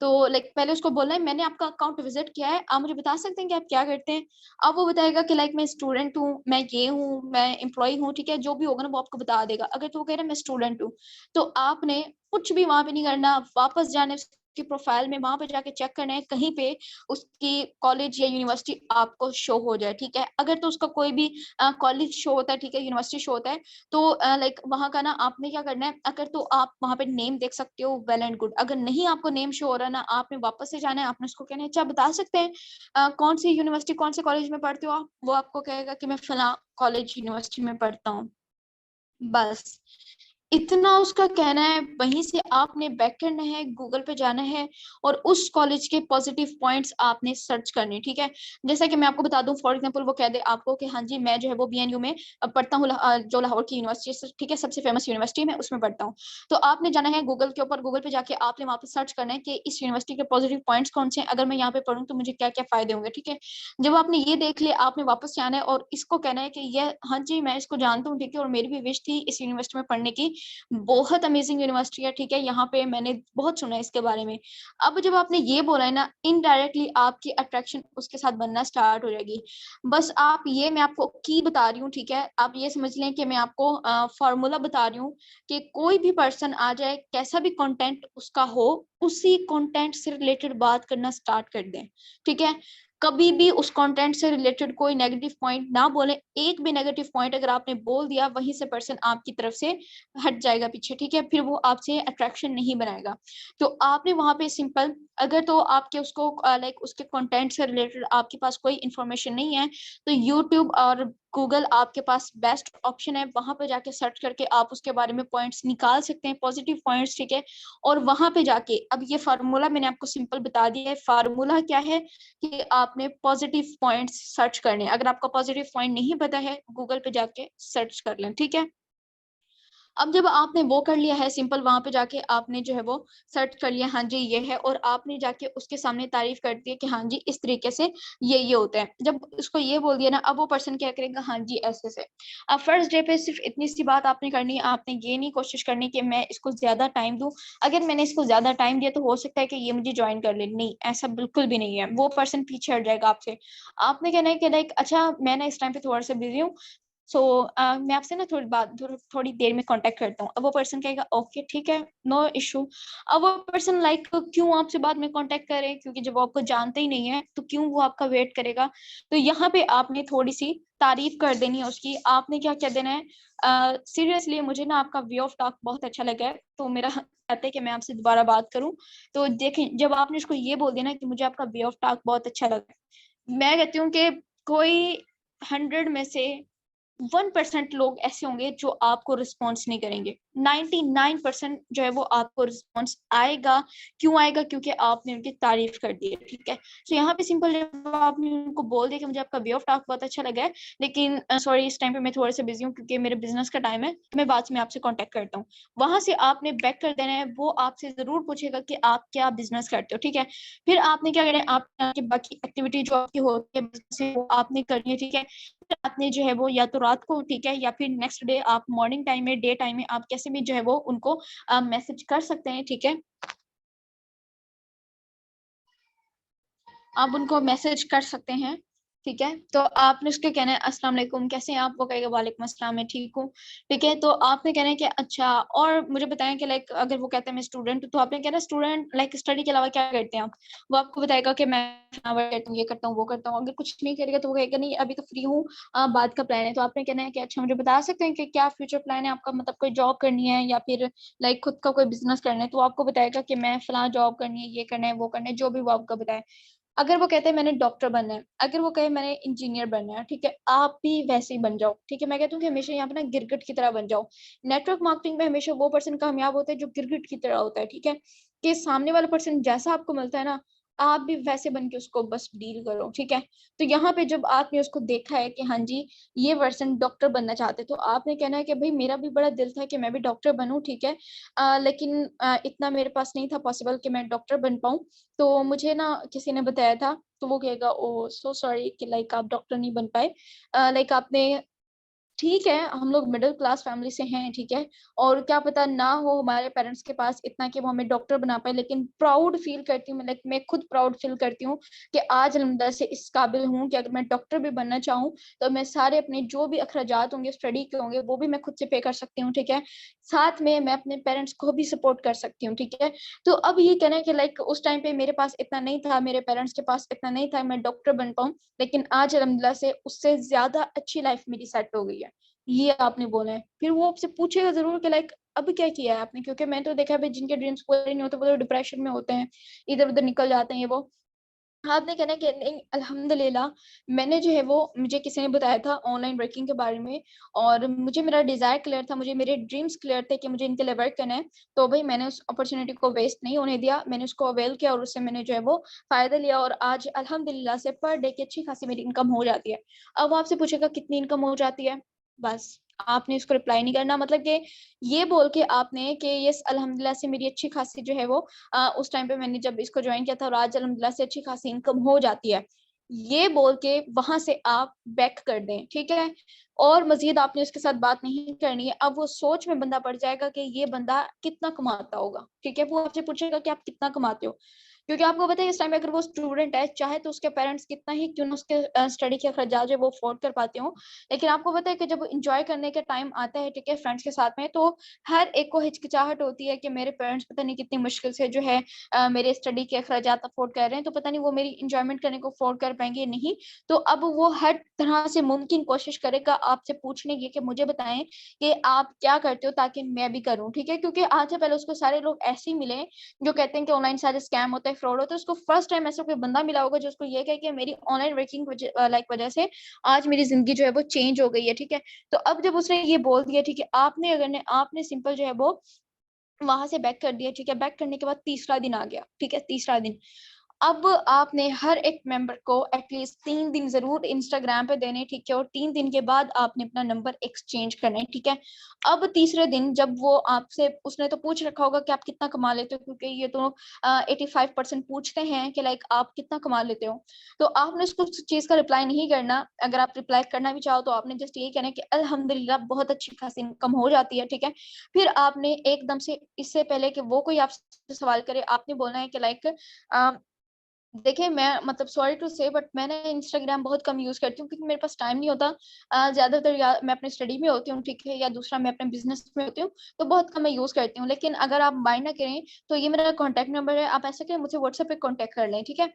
Speaker 1: तो लाइक पहले उसको बोलना है मैंने आपका अकाउंट विजिट किया है, आप मुझे बता सकते हैं कि आप क्या करते हैं। अब वो बताएगा कि लाइक मैं स्टूडेंट हूँ, मैं ये हूँ, मैं एम्प्लॉय हूँ, ठीक है, जो भी होगा ना वो आपको बता देगा। अगर तो वो कह रहा है मैं स्टूडेंट हूँ, तो आपने कुछ भी वहां पे नहीं करना, वापस जाने उसकी प्रोफाइल में वहां पे जाके चेक करना है कहीं पे उसकी कॉलेज या यूनिवर्सिटी आपको शो हो जाए, ठीक है। अगर तो उसका कोई भी कॉलेज शो होता है, ठीक है, यूनिवर्सिटी शो होता है, तो लाइक वहां का ना आपने क्या करना है, अगर तो आप वहां पे नेम देख सकते हो वेल एंड गुड, अगर नहीं आपको नेम शो हो रहा ना, आपने वापस से जाना है, आपने उसको कहना है अच्छा बता सकते हैं कौन सी यूनिवर्सिटी कौन से कॉलेज में पढ़ते हो आप, वो आपको कहेगा कि मैं फला कॉलेज यूनिवर्सिटी में पढ़ता हूँ, बस इतना उसका कहना है। वहीं से आपने बैक करना है, गूगल पे जाना है और उस कॉलेज के पॉजिटिव पॉइंट्स आपने सर्च करने, ठीक है। जैसा कि मैं आपको बता दूं, फॉर एग्जांपल वो कह दे आपको कि हाँ जी मैं जो है वो बीएनयू में पढ़ता हूँ, जो लाहौर की यूनिवर्सिटी, ठीक है, सबसे फेमस यूनिवर्सिटी में उसमें पढ़ता हूँ। तो आपने जाना है गूगल के ऊपर, गूगल पे जाके आपने वहां पे सर्च करना है कि इस यूनिवर्सिटी के पॉजिटिव पॉइंट्स कौन से हैं, अगर मैं यहाँ पे पढ़ूँ तो मुझे क्या क्या फायदे होंगे, ठीक है। जब आपने ये देख लिया, आपने वापस से आना है और इसको कहना है कि ये हाँ जी मैं इसको जानता हूँ, ठीक है, और मेरी भी विश थी इस यूनिवर्सिटी में पढ़ने की, बहुत अमेजिंग यूनिवर्सिटी है, ठीक है, यहाँ पे मैंने बहुत सुना है इसके बारे में। अब जब आपने ये बोला है ना, इनडायरेक्टली आपकी अट्रैक्शन उसके साथ बनना स्टार्ट हो जाएगी। बस आप ये मैं आपको की बता रही हूँ, ठीक है, आप ये समझ लें कि मैं आपको फॉर्मूला बता रही हूँ कि कोई भी पर्सन आ जाए, कैसा भी कंटेंट उसका हो, उसी कंटेंट से रिलेटेड बात करना स्टार्ट कर दें, ठीक है। कभी भी उस कंटेंट से रिलेटेड कोई नेगेटिव पॉइंट ना बोले, एक भी नेगेटिव पॉइंट अगर आपने बोल दिया वहीं से पर्सन आपकी तरफ से हट जाएगा पीछे, ठीक है, फिर वो आपसे अट्रैक्शन नहीं बनाएगा। तो आपने वहां पे सिंपल अगर तो आपके उसको लाइक उसके कंटेंट से रिलेटेड आपके पास कोई इन्फॉर्मेशन नहीं है, तो यूट्यूब और गूगल आपके पास बेस्ट ऑप्शन है। वहां पे जाके सर्च करके आप उसके बारे में पॉइंट्स निकाल सकते हैं, पॉजिटिव पॉइंट्स, ठीक है। और वहां पे जाके अब ये फार्मूला मैंने आपको सिंपल बता दिया है। फार्मूला क्या है कि आपने पॉजिटिव पॉइंट्स सर्च करने। अगर आपका पॉजिटिव पॉइंट नहीं पता है, गूगल पे जाके सर्च कर लें, ठीक है। अब जब आपने वो कर लिया है सिंपल, वहां पे जाके आपने जो है वो सर्च कर लिया, हाँ जी ये है, और आपने जाके उसके सामने तारीफ कर दी कि हाँ जी इस तरीके से ये होता है। जब उसको ये बोल दिया ना, अब वो पर्सन क्या करेगा, हाँ जी ऐसे से। अब फर्स्ट डे पे सिर्फ इतनी सी बात आपने करनी है, आपने ये नहीं कोशिश करनी कि मैं इसको ज्यादा टाइम दूं। अगर मैंने इसको ज्यादा टाइम दिया तो हो सकता है कि ये मुझे ज्वाइन कर ले, नहीं ऐसा बिल्कुल भी नहीं है। वो पर्सन पीछे हट जाएगा आपसे। आपने कहना है कि लाइक अच्छा मैं ना इस टाइम पे थोड़ा सा बिजी हूँ, सो मैं आपसे ना थोड़ी देर में कांटेक्ट करता हूँ। अब वो पर्सन कहेगा ओके ठीक है, नो इशू। अब वो पर्सन लाइक क्यों आपसे बाद में कांटेक्ट करे, क्योंकि जब वो आपको जानते ही नहीं है तो क्यों वो आपका वेट करेगा। तो यहाँ पे आपने थोड़ी सी तारीफ कर देनी है उसकी। आपने क्या कह देना है, सीरियसली मुझे ना आपका वे ऑफ टॉक बहुत अच्छा लगा है, तो मेरा कहते हैं कि मैं आपसे दोबारा बात करूं। तो देखें, जब आपने उसको ये बोल दिया ना कि मुझे आपका वे ऑफ टॉक बहुत अच्छा लगा है, मैं कहती हूँ कि कोई 100 में से 1% लोग ऐसे होंगे जो आपको रिस्पॉन्स नहीं करेंगे। 99% जो है वो आपको रिस्पॉन्स आएगा। क्यों आएगा, क्योंकि आपने उनकी तारीफ कर दी है, ठीक है। तो यहाँ पे सिंपल जब आपने उनको बोल दिया कि मुझे आपका वे ऑफ टॉक बहुत अच्छा लगा है, लेकिन सॉरी इस टाइम पे मैं थोड़ा सा बिजी हूँ क्योंकि मेरे बिजनेस का टाइम है, तो मैं बाद में आपसे कॉन्टेक्ट करता हूँ। वहां से आपने बैक कर देना है। वो आपसे जरूर पूछेगा कि आप क्या बिजनेस करते हो, ठीक है। फिर आपने क्या करना है, आपके बाकी एक्टिविटी जो आपकी होती है business में, वो आपने करनी है, ठीक है। आपने जो है वो या तो रात को, ठीक है, या फिर नेक्स्ट डे आप मॉर्निंग टाइम में, डे टाइम में, आप कैसे भी जो है वो उनको मैसेज कर सकते हैं, ठीक है। आप उनको मैसेज कर सकते हैं, ठीक है। तो आपने उसके कहना है अस्सलाम वालेकुम कैसे हैं आप, वो कहेगा वालेकुम अस्सलाम मैं ठीक हूँ, ठीक है। तो आपने कहना है कि अच्छा और मुझे बताएं कि लाइक अगर वो कहता है मैं स्टूडेंट हूँ, तो आपने कहना स्टूडेंट लाइक स्टडी के अलावा क्या करते हैं आप। वो आपको बताएगा कि मैं वर्क करता हूँ, ये करता हूँ, वो करता हूँ। अगर कुछ नहीं करेगा तो वो कहेगा नहीं अभी तो फ्री हूँ, बाद का प्लान है। तो आपने कहना है कि अच्छा मुझे बता सकते हैं कि क्या फ्यूचर प्लान है आपका, मतलब कोई जॉब करनी है या फिर लाइक खुद का कोई बिजनेस करना है। तो वो आपको बताएगा कि मैं फलां जॉब करनी है, ये करना है, वो करना है, जो भी वो आपको बताए। अगर वो कहते हैं मैंने डॉक्टर बनना है, अगर वो कहे मैंने इंजीनियर बनना है, ठीक है, आप भी वैसे ही बन जाओ, ठीक है। मैं कहती हूँ कि हमेशा यहाँ पे ना गिरगिट की तरह बन जाओ। नेटवर्क मार्केटिंग में हमेशा वो पर्सन कामयाब होता है जो गिरगिट की तरह होता है, ठीक है। कि सामने वाला पर्सन जैसा आपको मिलता है ना, आप भी वैसे बन के उसको बस डील करो, ठीक है। तो यहाँ पे जब आपने उसको देखा है कि हाँ जी ये पर्सन डॉक्टर बनना चाहते, तो आपने कहना है कि भाई मेरा भी बड़ा दिल था कि मैं भी डॉक्टर बनूं, ठीक है। लेकिन इतना मेरे पास नहीं था पॉसिबल कि मैं डॉक्टर बन पाऊं। तो मुझे ना किसी ने बताया था। तो वो कहेगा ओ सो सॉरी कि लाइक आप डॉक्टर नहीं बन पाए। लाइक आपने, ठीक है हम लोग मिडिल क्लास फैमिली से हैं, ठीक है। और क्या पता ना हो हमारे पेरेंट्स के पास इतना कि वो हमें डॉक्टर बना पाए, लेकिन प्राउड फील करती हूँ मैं, लाइक मैं खुद प्राउड फील करती हूँ कि आज अल्हम्दुलिल्लाह से इस काबिल हूँ कि अगर मैं डॉक्टर भी बनना चाहूँ तो मैं सारे अपने जो भी अखराजात होंगे स्टडी के होंगे वो भी मैं खुद से पे कर सकती हूँ, ठीक है। साथ में मैं अपने पेरेंट्स को भी सपोर्ट कर सकती हूँ, ठीक है। तो अब ये कहना है कि लाइक उस टाइम पे मेरे पास इतना नहीं था, मेरे पेरेंट्स के पास इतना नहीं था मैं डॉक्टर बन पाऊँ, लेकिन आज अल्हम्दुलिल्लाह से उससे ज्यादा अच्छी लाइफ मेरी सेट हो गई है। ये आपने बोला है। फिर वो आपसे पूछेगा जरूर कि लाइक अब क्या किया है आपने, क्योंकि मैंने तो देखा है भाई जिनके ड्रीम्स पूरे नहीं होते वो तो डिप्रेशन में होते हैं, इधर उधर निकल जाते हैं ये वो। आपने कहना है कि नहीं अल्हम्दुलिल्लाह, मैंने जो है वो मुझे किसी ने बताया था ऑनलाइन वर्किंग के बारे में, और मुझे मेरा डिजायर क्लियर था, मुझे मेरे ड्रीम्स क्लियर थे कि मुझे इनके लिए वर्क करना है। तो भाई मैंने उस अपॉर्चुनिटी को वेस्ट नहीं होने दिया, मैंने उसको अवेल किया और उससे मैंने जो है वो फायदा लिया, और आज अल्हम्दुलिल्लाह से पर डे की अच्छी खासी मेरी इनकम हो जाती है। अब वो आपसे पूछेगा कितनी इनकम हो जाती है, बस आपने उसको रिप्लाई नहीं करना, मतलब कि ये बोल के आपने कि यस अल्हम्दुलिल्लाह से मेरी अच्छी खासी जो है वो उस टाइम पे मैंने जब इसको ज्वाइन किया था और आज अल्हम्दुलिल्लाह से अच्छी खासी इनकम हो जाती है, ये बोल के वहां से आप बैक कर दें, ठीक है। और मजीद आपने उसके साथ बात नहीं करनी है। अब वो सोच में बंदा पड़ जाएगा कि ये बंदा कितना कमाता होगा, ठीक है। वो आपसे पूछेगा कि आप कितना कमाते हो, क्योंकि आपको पता है इस टाइम पे अगर वो स्टूडेंट है, चाहे तो उसके पेरेंट्स कितना ही क्यों ना उसके स्टडी के खर्चा जो वो अफोर्ड कर पाते हो, लेकिन आपको पता है कि जब इंजॉय करने का टाइम आता है, ठीक है, फ्रेंड्स के साथ में, तो हर एक को हिचकिचाहट होती है कि मेरे पेरेंट्स पता नहीं कितनी मुश्किल से जो है मेरे स्टडी के अखराजात अफोर्ड कर रहे हैं, तो पता नहीं वो मेरी इंजॉयमेंट करने को अफोर्ड कर पाएंगे या नहीं। तो अब वो हर तरह से मुमकिन कोशिश करेगा आपसे पूछने की कि मुझे बताएं कि आप क्या करते हो ताकि मैं भी करूं, ठीक है। क्योंकि आज से पहले उसको सारे लोग ऐसे ही मिले जो कहते हैं कि ऑनलाइन सारे स्कैम होते हैं, फ्रॉड होता है, उसको फर्स्ट टाइम ऐसा कोई बंदा मिला होगा जो उसको ये कहे कि मेरी ऑनलाइन वर्किंग वजह से आज मेरी जिंदगी जो है वो चेंज हो गई है, ठीक है। तो अब जब उसने ये बोल दिया, ठीक है, आपने सिंपल जो है वो वहां से बैक कर दिया, ठीक है। बैक करने के बाद तीसरा दिन आ गया, ठीक है, तीसरा दिन। अब आपने हर एक मेंबर को एटलीस्ट 3 दिन जरूर इंस्टाग्राम पे देने, ठीक है, और 3 दिन के बाद आपने अपना नंबर एक्सचेंज करना है, ठीक है। अब तीसरे दिन जब वो आपसे, उसने तो पूछ रखा होगा कि आप कितना कमा लेते हो, क्योंकि ये तो 85% पूछते हैं कि लाइक आप कितना कमा लेते हो। तो आपने उसको उस चीज का रिप्लाई नहीं करना। अगर आप रिप्लाई करना भी चाहो तो आपने जस्ट यही कहना है कि अल्हम्दुलिल्लाह बहुत अच्छी खासी इनकम हो जाती है, ठीक है। फिर आपने एकदम से, इससे पहले कि वो कोई आपसे सवाल करे, आपने बोलना है कि लाइक देखिए, मैं मतलब सॉरी टू से बट मैंने इंस्टाग्राम बहुत कम यूज करती हूँ, क्योंकि मेरे पास टाइम नहीं होता। ज्यादातर या मैं अपनी स्टडी में होती हूँ, ठीक है, या दूसरा मैं अपने बिजनेस में होती हूँ, तो बहुत कम मैं यूज करती हूँ। लेकिन अगर आप माइंड ना करें तो ये मेरा कॉन्टैक्ट नंबर है, आप ऐसा करें मुझे व्हाट्सएप पे कॉन्टैक्ट कर लें, ठीक है।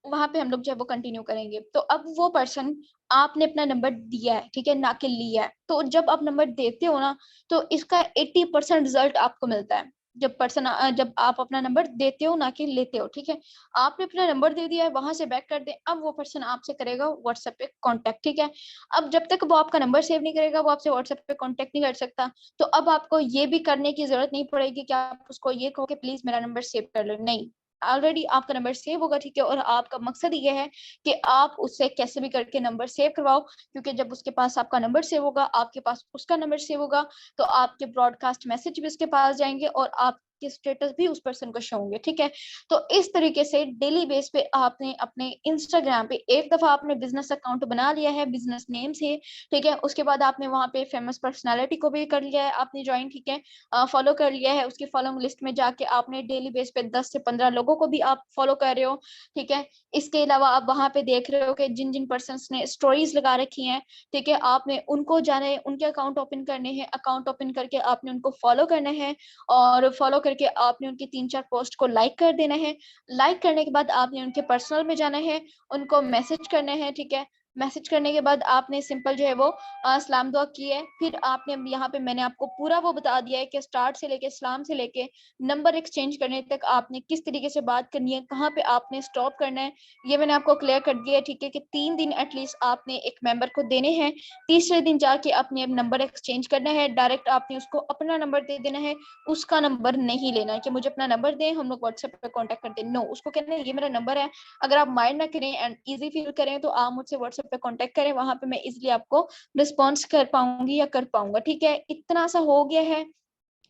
Speaker 1: वहां पे हम लोग जो है वो कंटिन्यू करेंगे। तो अब वो पर्सन, आपने अपना नंबर दिया है, ठीक है, ना कि लिया है। तो जब आप नंबर देते हो ना, तो इसका 80% रिजल्ट आपको मिलता है। जब आप अपना नंबर देते हो ना कि लेते हो, ठीक है। आपने अपना नंबर दे दिया है, वहां से बैक कर दे। अब वो पर्सन आपसे करेगा व्हाट्सएप पे कांटेक्ट, ठीक है। अब जब तक वो आपका नंबर सेव नहीं करेगा, वो आपसे व्हाट्सएप पे कांटेक्ट नहीं कर सकता। तो अब आपको ये भी करने की जरूरत नहीं पड़ेगी कि आप उसको ये कहो कि प्लीज मेरा नंबर सेव कर लो, नहीं। ऑलरेडी आपका नंबर सेव होगा, ठीक है। और आपका मकसद ये है कि आप उससे कैसे भी करके नंबर सेव करवाओ, क्योंकि जब उसके पास आपका नंबर सेव होगा, आपके पास उसका नंबर सेव होगा, तो आपके ब्रॉडकास्ट मैसेज भी उसके पास जाएंगे और आपके स्टेटस भी उस पर्सन को शो होंगे, ठीक है। तो इस तरीके से डेली बेस पे आपने अपने इंस्टाग्राम पे एक दफा आपने बिजनेस अकाउंट बना लिया है बिजनेस नेम से, ठीक है। उसके बाद आपने वहां पे फेमस पर्सनालिटी को भी कर लिया है आपने ज्वाइन, ठीक है, फॉलो कर लिया है। उसकी फॉलोइंग लिस्ट में जाके आपने डेली बेस पे 10 से 15 लोगों को भी आप फॉलो कर रहे हो, ठीक है। इसके अलावा आप वहां पे देख रहे हो कि जिन जिन पर्सन ने स्टोरीज लगा रखी हैं, ठीक है, आपने उनको जाने, उनके अकाउंट ओपन करने हैं। अकाउंट ओपन करके आपने उनको फॉलो करना है, और फॉलो करके आपने उनकी 3-4 पोस्ट को लाइक कर देना है। लाइक करने के बाद आपने उनके पर्सनल में जाना है, उनको मैसेज करना है, ठीक है। मैसेज करने के बाद आपने सिंपल जो है वो सलाम दुआ की है। फिर आपने यहाँ पे मैंने आपको पूरा वो बता दिया है कि स्टार्ट से लेके सलाम से लेके नंबर एक्सचेंज करने तक आपने किस तरीके से बात करनी है, कहाँ पे आपने स्टॉप करना है, ये मैंने आपको क्लियर कर दिया है, ठीक है। कि 3 दिन एटलीस्ट आपने एक मेंबर को देने हैं। तीसरे दिन जाके आपने नंबर एक्सचेंज करना है, डायरेक्ट आपने उसको अपना नंबर दे देना है, उसका नंबर नहीं लेना है कि मुझे अपना नंबर दें, हम लोग व्हाट्सएप पे कांटेक्ट करते हैं। नो, उसको कहना है ये मेरा नंबर है। अगर आप माइंड ना करें एंड इजी फील करें तो आप मुझसे व्हाट्सएप पे कांटेक्ट करें, वहां पे मैं इजीली आपको रिस्पॉन्स कर पाऊंगी या कर पाऊंगा, ठीक है। इतना सा हो गया है।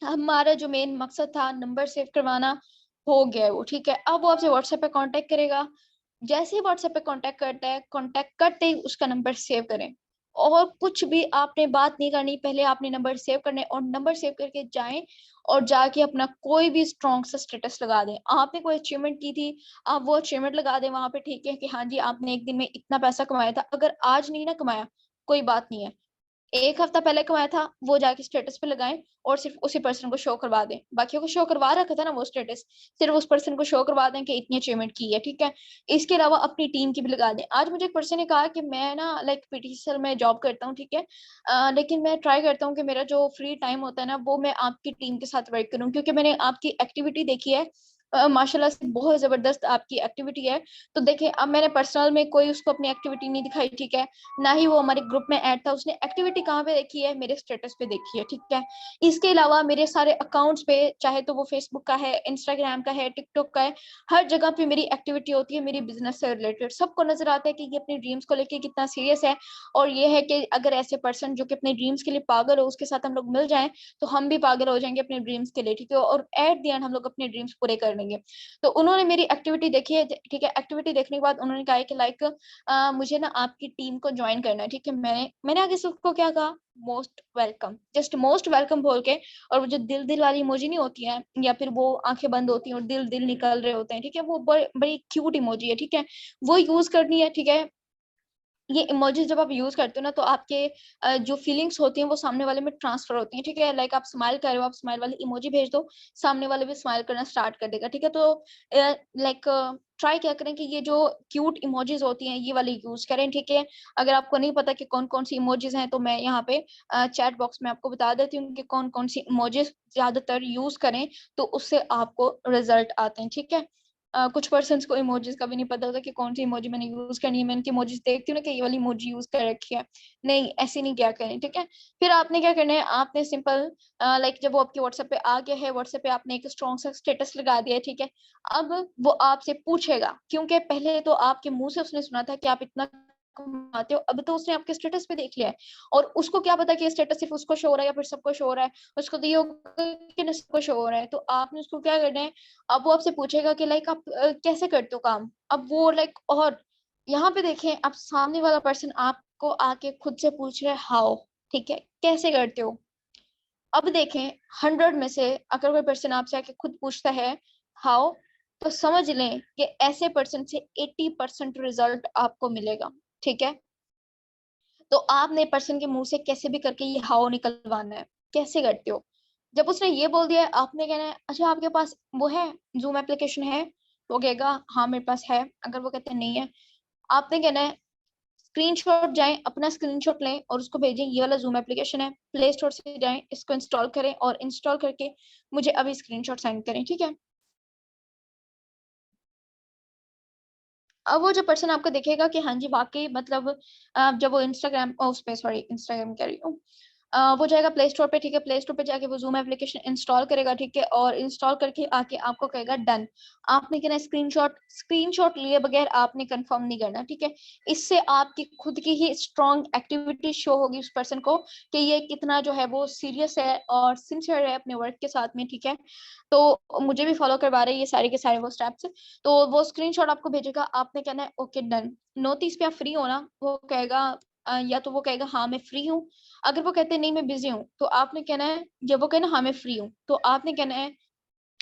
Speaker 1: हमारा जो मेन मकसद था नंबर सेव करवाना, हो गया है वो, ठीक है। अब वो आपसे व्हाट्सएप पे कांटेक्ट करेगा। जैसे ही व्हाट्सएप पे कांटेक्ट करता है, कांटेक्ट करते ही उसका नंबर सेव करें। और कुछ भी आपने बात नहीं करनी, पहले आपने नंबर सेव करने और नंबर सेव करके जाएं, और जाके अपना कोई भी स्ट्रॉन्ग सा स्टेटस लगा दें। आपने कोई अचीवमेंट की थी, आप वो अचीवमेंट लगा दें वहां पे, ठीक है, कि हाँ जी आपने एक दिन में इतना पैसा कमाया था। अगर आज नहीं ना कमाया, कोई बात नहीं है, एक हफ्ता पहले कमाया था, वो जाके स्टेटस पे लगाएं और सिर्फ उसी पर्सन को शो करवा दें। बाकियों को शो करवा रखा था ना वो स्टेटस, सिर्फ उस पर्सन को शो करवा दें कि इतनी अचीवमेंट की है, ठीक है। इसके अलावा अपनी टीम की भी लगा दें। आज मुझे एक पर्सन ने कहा कि मैं ना लाइक पीटीसीएल में जॉब करता हूँ, ठीक है, लेकिन मैं ट्राई करता हूँ कि मेरा जो फ्री टाइम होता है ना, वो मैं आपकी टीम के साथ वर्क करूँ, क्योंकि मैंने आपकी एक्टिविटी देखी है। माशाल्लाह से बहुत जबरदस्त आपकी एक्टिविटी है। तो देखिए, अब मैंने पर्सनल में कोई उसको अपनी एक्टिविटी नहीं दिखाई, ठीक है, ना ही वो हमारे ग्रुप में ऐड था। उसने एक्टिविटी कहाँ पे देखी है, मेरे स्टेटस पे देखी है, ठीक है। इसके अलावा मेरे सारे अकाउंट्स पे, चाहे तो वो फेसबुक का है, इंस्टाग्राम का है, टिकटॉक का है, हर जगह पे मेरी एक्टिविटी होती है मेरी बिजनेस से रिलेटेड। सबको नजर आता है कि ये अपने ड्रीम्स को लेके कितना सीरियस है। और ये है कि अगर ऐसे पर्सन जो कि अपने ड्रीम्स के लिए पागल हो, उसके साथ हम लोग मिल जाएं, तो हम भी पागल हो जाएंगे अपने ड्रीम्स के लिए, ठीक है। और एट द एंड हम लोग अपने ड्रीम्स पूरे कर लेंगे। तो उन्होंने मेरी एक्टिविटी देखी है, ठीक है। एक्टिविटी देखने के बाद उन्होंने कहा है कि लाइक मुझे ना आपकी टीम को ज्वाइन करना है, ठीक है। मैंने आगे से उसको क्या कहा, most welcome, just most welcome बोल के, और वो जो दिल दिल वाली इमोजी नहीं होती है, या फिर वो आंखें बंद होती हैं और दिल दिल निकल रहे होते हैं, ठीक है, वो बड़ी क्यूट इमोजी है, ठीक है, वो यूज करनी है, ठीक है। ये इमोजीज जब आप यूज करते हो ना, तो आपके जो फीलिंग्स होती हैं वो सामने वाले में ट्रांसफर होती हैं, ठीक है। लाइक आप स्माइल कर रहे हो, आप स्माइल वाली इमोजी भेज दो, सामने वाले भी स्माइल करना स्टार्ट कर देगा, ठीक है। तो लाइक ट्राई क्या करें कि ये जो क्यूट इमोजीज होती हैं ये वाली यूज करें, ठीक है। अगर आपको नहीं पता कि कौन कौन सी इमोजीज हैं, तो मैं यहाँ पे चैट बॉक्स में आपको बता देती हूँ कि कौन कौन सी इमोजीज ज्यादातर यूज करें, तो उससे आपको रिजल्ट आते हैं, ठीक है। कुछ पर्सन्स को इमोजीज का भी नहीं पता होता कि कौन सी इमोजी मैंने यूज करनी है। मैं इनकी इमोजीज देखती हूँ ना कि ये वाली इमोजी यूज कर रखी है, नहीं ऐसे नहीं क्या करें, ठीक है। फिर आपने क्या करना है, आपने सिंपल लाइक जब वो आपके व्हाट्सएप पे आ गया है, व्हाट्सएप पे आपने एक स्ट्रॉन्ग सा स्टेटस लगा दिया है, ठीक है। अब वो आपसे पूछेगा, क्योंकि पहले तो आपके मुंह से उसने सुना था कि आप इतना कमाते हो, अब तो उसने आपके स्टेटस पे देख लिया है, और उसको क्या पता कि ये स्टेटस सिर्फ उसको शो हो रहा है या फिर सबको शो हो रहा है। उसको तो ये होगा कि ना सबको शो हो रहा है, तो आपने उसको क्या करना है, अब वो आपसे पूछेगा कि लाइक आप कैसे करते हो काम। अब वो लाइक, और यहाँ पे देखें, आप सामने वाला पर्सन आपको आके खुद से पूछ रहा है हाउ, ठीक है, कैसे करते हो। अब देखें 100 में से अगर कोई पर्सन आपसे आके खुद पूछता है हाउ, तो समझ लें कि ऐसे पर्सन से 80% रिजल्ट आपको मिलेगा, ठीक है। तो आपने पर्सन के मुंह से कैसे भी करके ये हाउ निकलवाना है। कैसे करते हो, जब उसने ये बोल दिया है, आपने कहना है अच्छा आपके पास वो है, जूम एप्लीकेशन है, तो कहेगा हाँ मेरे पास है। अगर वो कहते हैं नहीं है, आपने कहना है स्क्रीनशॉट जाएं, अपना स्क्रीनशॉट लें और उसको भेजें, ये वाला जूम एप्लीकेशन है, प्ले स्टोर से जाएं, इसको इंस्टॉल करें और इंस्टॉल करके मुझे अभी स्क्रीनशॉट सेंड करें, ठीक है। अब वो जो पर्सन आपको देखेगा कि हाँ जी वाकई मतलब जब वो इंस्टाग्राम उस पे, सॉरी इंस्टाग्राम कह रही हूँ, वो जाएगा प्ले स्टोर पे, ठीक है। प्ले स्टोर पे जाके वो जूम एप्लीकेशन इंस्टॉल करेगा, ठीक है, और इंस्टॉल करके आके आपको कहेगा डन। आपने कहना स्क्रीनशॉट, स्क्रीनशॉट लिए बगैर आपने कंफर्म नहीं करना, ठीक है। इससे आपकी खुद की ही स्ट्रॉन्ग एक्टिविटी शो होगी उस पर्सन को कि ये कितना जो है वो सीरियस है और सिंसियर है अपने वर्क के साथ में, ठीक है। तो मुझे भी फॉलो करवा रहे हैं ये सारे के सारे वो स्टेप्स। तो वो स्क्रीनशॉट आपको भेजेगा, आपने कहना है ओके डन। नोटिस पे आप फ्री हो ना, वो कहेगा या तो वो कहेगा हाँ मैं फ्री हूँ। अगर वो कहते हैं नहीं मैं बिजी हूँ, तो आपने कहना है, जब वो कहना हाँ मैं फ्री हूँ, तो आपने कहना है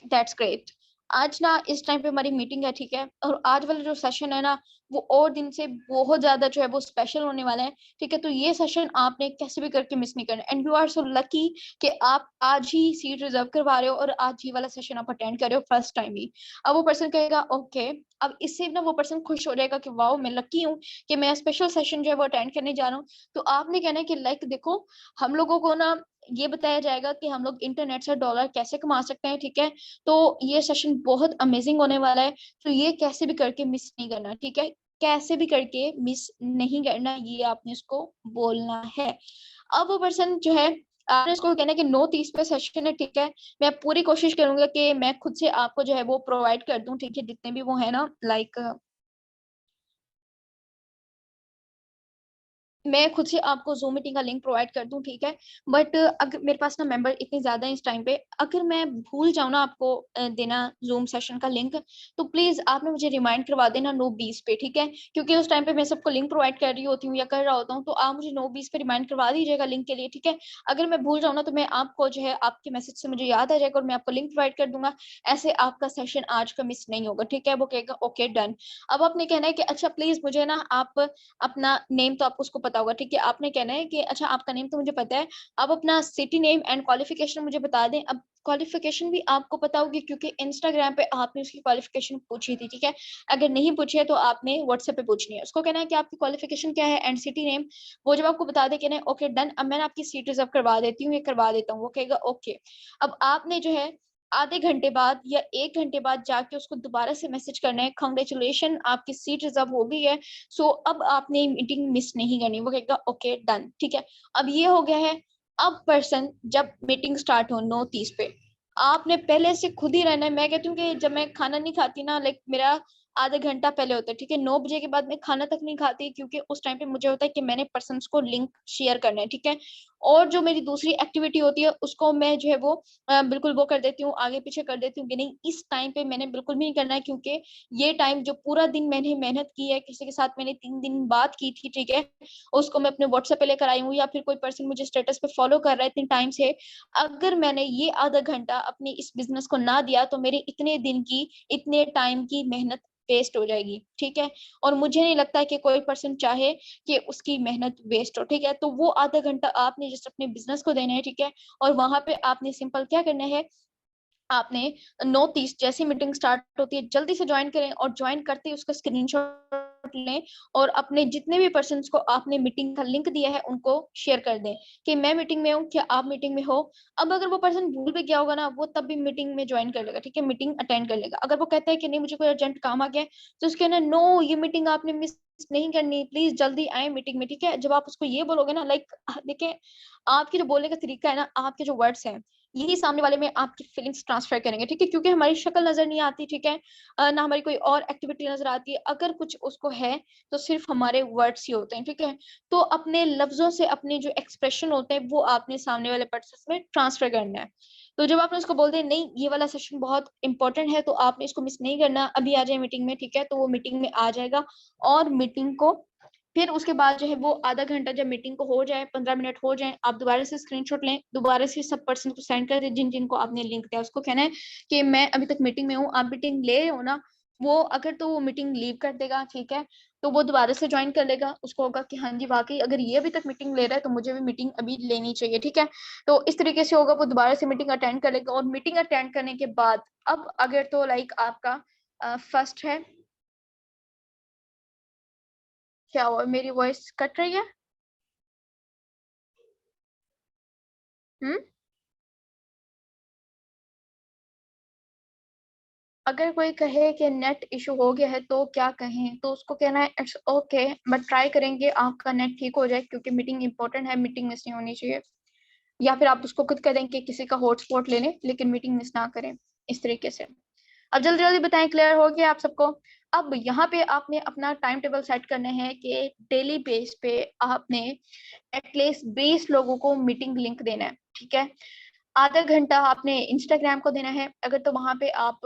Speaker 1: दैट्स ग्रेट, आज ना इस टाइम पे हमारी मीटिंग है, ठीक है, और आज वाला जो सेशन है ना वो और दिन से बहुत ज्यादा जो है वो स्पेशल होने वाला है, ठीक है। तो ये सेशन आपने कैसे भी करके मिस नहीं करना, and you are so lucky कि आप आज ही सीट रिजर्व करवा रहे हो और आज ही वाला सेशन आप अटेंड कर रहे हो फर्स्ट टाइम ही। अब वो पर्सन कहेगा ओके, अब इससे ना वो पर्सन खुश हो जाएगा कि वाओ मैं लकी हूँ कि मैं स्पेशल सेशन जो है वो अटेंड करने जा रहा हूँ। तो आपने कहना है कि लाइक देखो, हम लोगों को ना ये बताया जाएगा कि हम लोग इंटरनेट से डॉलर कैसे कमा सकते हैं, ठीक है। तो ये सेशन बहुत अमेजिंग होने वाला है, तो ये कैसे भी करके मिस नहीं करना, ठीक है। कैसे भी करके मिस नहीं करना, ये आपने उसको बोलना है। अब वो पर्सन जो है, आपने उसको कहना है कि 9:30 पे सेशन है, ठीक है। मैं पूरी कोशिश करूंगा कि मैं खुद से आपको जो है वो प्रोवाइड कर दूं, ठीक है, जितने भी वो है ना लाइक मैं खुद से आपको जूम मीटिंग का लिंक प्रोवाइड कर दूं, ठीक है। बट अगर मेरे पास ना मेंबर इतने ज्यादा है इस टाइम पे, अगर मैं भूल जाऊं ना आपको देना जूम सेशन का लिंक, तो प्लीज आपने मुझे रिमाइंड करवा देना 9:20 पे, ठीक है। क्योंकि उस टाइम पे मैं सबको लिंक प्रोवाइड कर रही होती हूँ या कर रहा होता हूँ, तो आप मुझे 9:20 पे रिमाइंड करवा दीजिएगा लिंक के लिए, ठीक है। अगर मैं भूल जाऊँ ना तो मैं आपको जो है आपके मैसेज से मुझे याद आ जाएगा और मैं आपको लिंक प्रोवाइड कर दूंगा। ऐसे आपका सेशन आज का मिस नहीं होगा, ठीक है। वो कहेगा ओके डन। अब आपने कहना है कि अच्छा प्लीज मुझे ना आप अपना नेम, तो आपको उसको पता होगा, ठीक है। आपने कहना है कि अच्छा आपका नेम तो मुझे पता है, आप अपना सिटी नेम एंड क्वालिफिकेशन मुझे बता दें। अब क्वालिफिकेशन भी आपको पता होगी क्योंकि इंस्टाग्राम पे आपने उसकी क्वालिफिकेशन पूछी थी, ठीक है। अगर नहीं पूछी है तो आपने व्हाट्सएप पे पूछनी है। उसको कहना है कि आपकी क्वालिफिकेशन क्या है एंड सिटी नेम, वो जब आपको बता दे कहना है ओके डन, अब मैं आपकी सीट रिजर्व करवा देती हूँ, ये करवा देता हूँ। वो कहेगा ओके। अब आपने जो है आधे घंटे बाद या 1 घंटे बाद जाके उसको दोबारा से मैसेज करना है, कांग्रेचुलेशन आपकी सीट रिजर्व हो गई है, सो अब आपने मीटिंग मिस नहीं करनी। वो कहेगा ओके डन, ठीक है। अब ये हो गया है। अब पर्सन जब मीटिंग स्टार्ट हो 9:30 पे, आपने पहले से खुद ही रहना है। मैं कहती हूँ कि जब मैं खाना नहीं खाती ना, लाइक मेरा आधा घंटा पहले होता है, ठीक है। 9 बजे के बाद मैं खाना तक नहीं खाती क्योंकि उस टाइम पे मुझे होता है कि मैंने पर्सन को लिंक शेयर करना है, ठीक है। और जो मेरी दूसरी एक्टिविटी होती है उसको मैं जो है वो बिल्कुल वो कर देती हूँ, आगे पीछे कर देती हूँ कि नहीं इस टाइम पे मैंने बिल्कुल भी नहीं करना है, क्योंकि ये टाइम जो पूरा दिन मैंने मेहनत की है, किसी के साथ मैंने 3 दिन बात की थी, ठीक है, उसको मैं अपने व्हाट्सएप पे लेकर आई हूँ, या फिर कोई पर्सन मुझे स्टेटस पे फॉलो कर रहा है इतने टाइम से, अगर मैंने ये आधा घंटा अपने इस बिजनेस को ना दिया तो मेरे इतने दिन की, इतने टाइम की मेहनत वेस्ट हो जाएगी, ठीक है। और मुझे नहीं लगता कि कोई पर्सन चाहे कि उसकी मेहनत वेस्ट हो, ठीक है। तो वो आधा घंटा आपने जस्ट अपने बिजनेस को देना है, ठीक है। और वहां पे आपने सिंपल क्या करना है, आपने 9:30 जैसी मीटिंग स्टार्ट होती है जल्दी से ज्वाइन करें और ज्वाइन करते ही उसका स्क्रीनशॉट लें और अपने जितने भी पर्सन्स को आपने मीटिंग का लिंक दिया है उनको शेयर कर दें कि मैं मीटिंग में हूँ, क्या आप मीटिंग में हो। अब अगर वो पर्सन भूल भी गया होगा ना, वो तब भी मीटिंग में ज्वाइन कर लेगा, ठीक है, मीटिंग अटेंड कर लेगा। अगर वो कहता है कि नहीं मुझे कोई अर्जेंट काम आ गया है, तो उसके ना नो ये मीटिंग आपने मिस नहीं करनी, प्लीज जल्दी आए मीटिंग में, ठीक है। जब आप उसको ये बोलोगे ना, लाइक देखिए आपके जो बोलने का तरीका है ना, आपके जो वर्ड्स हैं, यही सामने वाले में आपकी फीलिंग्स ट्रांसफर करेंगे, ठीक है, क्योंकि हमारी शक्ल नजर नहीं आती, ठीक है, ना हमारी कोई और एक्टिविटी नजर आती है। अगर कुछ उसको है तो सिर्फ हमारे वर्ड्स ही होते हैं, ठीक है। तो अपने लफ्जों से अपने जो एक्सप्रेशन होते हैं वो आपने सामने वाले पर्सन में ट्रांसफर करना है। तो जब आपने उसको बोल दिया नहीं ये वाला सेशन बहुत इंपॉर्टेंट है तो आपने इसको मिस नहीं करना, अभी आ जाए मीटिंग में, ठीक है, तो वो मीटिंग में आ जाएगा। और मीटिंग को फिर उसके बाद जो है वो आधा घंटा जब मीटिंग को हो जाए, 15 मिनट हो जाए, आप दोबारा से स्क्रीनशॉट लें, दोबारा से सब पर्सन को सेंड कर दें जिन जिनको आपने लिंक दिया। उसको कहना है कि मैं अभी तक मीटिंग में हूँ, आप मीटिंग ले रहे हो ना। वो अगर तो वो मीटिंग लीव कर देगा, ठीक है, तो वो दोबारा से ज्वाइन कर लेगा। उसको होगा कि हाँ जी वाकई अगर ये अभी तक मीटिंग ले रहा है तो मुझे भी मीटिंग अभी लेनी चाहिए, ठीक है। तो इस तरीके से होगा, वो दोबारा से मीटिंग अटेंड कर लेगा। और मीटिंग अटेंड करने के बाद अब अगर तो लाइक आपका फर्स्ट है, क्या हुआ, मेरी वॉइस कट रही है? हम्म। अगर कोई कहे कि नेट इशू हो गया है तो क्या कहें, तो उसको कहना है इट्स ओके, बट ट्राई करेंगे आपका नेट ठीक हो जाए, क्योंकि मीटिंग इंपॉर्टेंट है, मीटिंग मिस नहीं होनी चाहिए। या फिर आप उसको खुद कह दें कि किसी का हॉटस्पॉट ले लें लेकिन मीटिंग मिस ना करें, इस तरीके से। अब जल्दी जल्दी बताएं, क्लियर हो गया आप सबको? अब यहाँ पे आपने अपना टाइम टेबल सेट करना है कि डेली बेस पे आपने एटलीस्ट 20 लोगों को मीटिंग लिंक देना है, ठीक है। आधा घंटा आपने इंस्टाग्राम को देना है, अगर तो वहां पे आप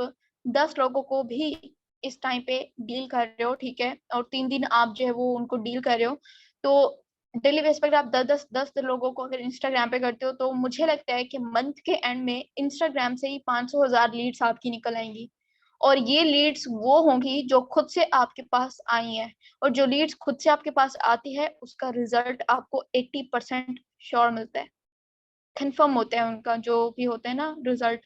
Speaker 1: 10 लोगों को भी इस टाइम पे डील कर रहे हो, ठीक है, और 3 दिन आप जो है वो उनको डील कर रहे हो, तो डेली बेस पर आप 10 लोगों को अगर इंस्टाग्राम पे करते हो, तो मुझे लगता है कि मंथ के एंड में इंस्टाग्राम से ही 500,000 लीड्स आपकी निकल आएंगी। और ये लीड्स वो होंगी जो खुद से आपके पास आई हैं। और जो लीड्स खुद से आपके पास आती है उसका रिजल्ट आपको 80% श्योर मिलता है, कंफर्म होता है उनका जो भी होता है ना रिजल्ट,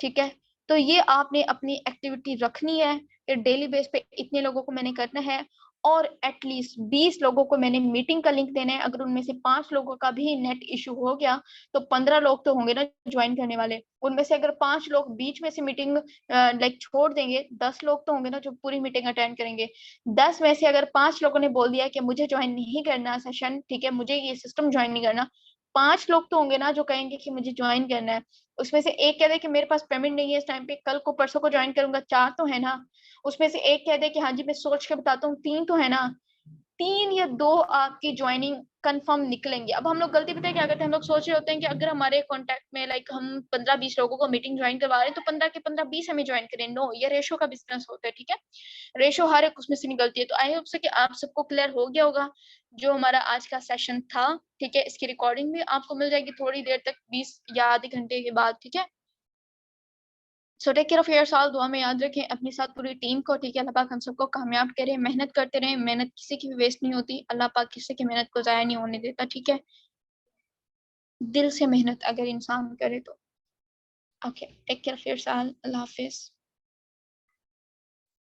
Speaker 1: ठीक है। तो ये आपने अपनी एक्टिविटी रखनी है कि डेली बेस पे इतने लोगों को मैंने करना है, और एटलीस्ट 20 लोगों को मैंने मीटिंग का लिंक देना है। अगर उनमें से 5 लोगों का भी नेट इशू हो गया तो 15 लोग तो होंगे ना ज्वाइन करने वाले। उनमें से अगर 5 लोग बीच में से मीटिंग लाइक छोड़ देंगे, 10 लोग तो होंगे ना जो पूरी मीटिंग अटेंड करेंगे। 10 में से अगर 5 लोगों ने बोल दिया कि मुझे ज्वाइन नहीं करना सेशन, ठीक है, मुझे ये सिस्टम ज्वाइन नहीं करना, 5 लोग तो होंगे ना जो कहेंगे कि मुझे ज्वाइन करना है। उसमें से एक कह दे कि मेरे पास पेमेंट नहीं है इस टाइम पे, कल को परसों को ज्वाइन करूंगा, 4 तो है ना। उसमें से एक कह दे कि हाँ जी मैं सोच के बताता हूँ, 3 तो है ना। 3 या 2 आपकी ज्वाइनिंग कंफर्म निकलेंगे। अब हम लोग गलती पता है क्या करते हैं, हम लोग सोच रहे होते हैं कि अगर हमारे कॉन्टेक्ट में लाइक हम 15-20 लोगों को मीटिंग ज्वाइन करवा रहे हैं तो 15 के 15 20 हमें ज्वाइन करें। नो, ये रेशो का बिजनेस होता है, ठीक है, रेशो हर एक उसमें से निकलती है। तो आई होप से कि आप सबको क्लियर हो गया होगा जो हमारा आज का सेशन था, ठीक है। इसकी रिकॉर्डिंग भी आपको मिल जाएगी थोड़ी देर तक, 20 या आधे घंटे के बाद, ठीक है। So take care of yourself, दुआ में याद रखें अपने साथ पूरी टीम को, ठीक है। अल्लाह पाक हम सबको कामयाब करे, मेहनत करते रहें, मेहनत किसी की भी वेस्ट नहीं होती, अल्लाह पाक किसी की मेहनत को जाया नहीं होने देता, ठीक है। दिल से मेहनत अगर इंसान करे तो। Okay, take care of yourself, Allah Hafiz.